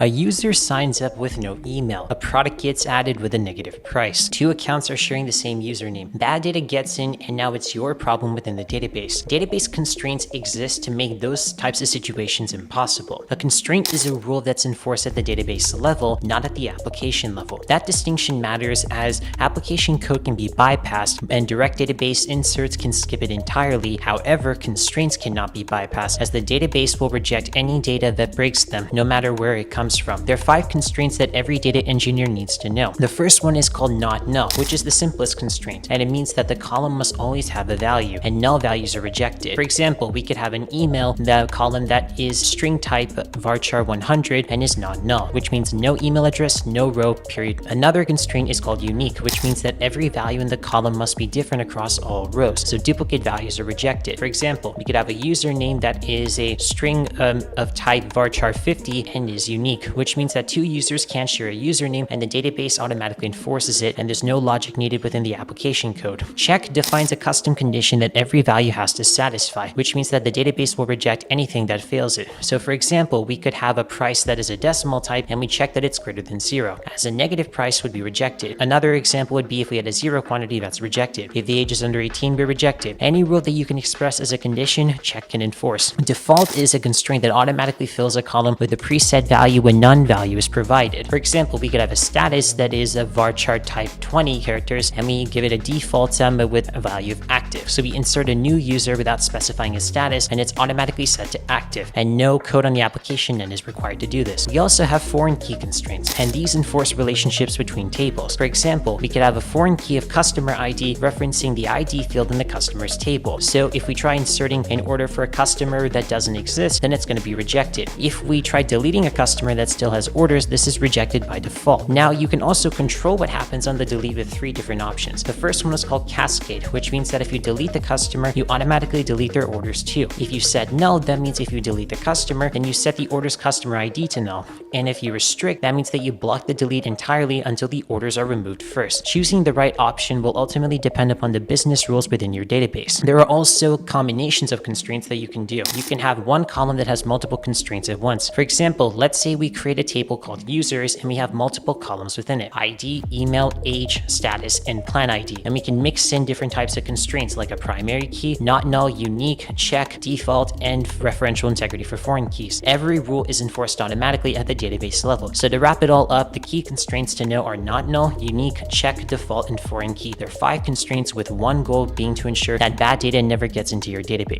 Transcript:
A user signs up with no email. A product gets added with a negative price. Two accounts are sharing the same username. Bad data gets in, and now it's your problem within the database. Database constraints exist to make those types of situations impossible. A constraint is a rule that's enforced at the database level, not at the application level. That distinction matters as application code can be bypassed and direct database inserts can skip it entirely. However, constraints cannot be bypassed as the database will reject any data that breaks them, no matter where it comes from. There are 5 constraints that every data engineer needs to know. The first one is called not null, which is the simplest constraint, and it means that the column must always have a value, and null values are rejected. For example, we could have an email, the column that is string type varchar 100 and is not null, which means no email address, no row, period. Another constraint is called unique, which means that every value in the column must be different across all rows, so duplicate values are rejected. For example, we could have a username that is a string of type varchar 50 and is unique, which means that 2 users can't share a username and the database automatically enforces it, and there's no logic needed within the application code. Check defines a custom condition that every value has to satisfy, which means that the database will reject anything that fails it. So for example, we could have a price that is a decimal type and we check that it's greater than 0, as a negative price would be rejected. Another example would be if we had a 0 quantity, that's rejected. If the age is under 18, we're rejected. Any rule that you can express as a condition, check can enforce. Default is a constraint that automatically fills a column with a preset value when none value is provided. For example, we could have a status that is a varchar type 20 characters and we give it a default with a value of active. So we insert a new user without specifying a status and it's automatically set to active, and no code on the application then is required to do this. We also have foreign key constraints, and these enforce relationships between tables. For example, we could have a foreign key of customer ID referencing the ID field in the customer's table. So if we try inserting an order for a customer that doesn't exist, then it's going to be rejected. If we try deleting a customer that still has orders, this is rejected by default. Now you can also control what happens on the delete with 3 different options. The first one is called cascade, which means that if you delete the customer, you automatically delete their orders too. If you set null, that means if you delete the customer, then you set the order's customer ID to null. And if you restrict, that means that you block the delete entirely until the orders are removed first. Choosing the right option will ultimately depend upon the business rules within your database. There are also combinations of constraints that you can do. You can have one column that has multiple constraints at once. For example, let's say we create a table called users and we have multiple columns within it: ID, email, age, status, and plan ID. And we can mix in different types of constraints like a primary key, not null, unique, check, default, and referential integrity for foreign keys. Every rule is enforced automatically at the database level. So to wrap it all up, the key constraints to know are not null, unique, check, default, and foreign key. There are 5 constraints with one goal being to ensure that bad data never gets into your database.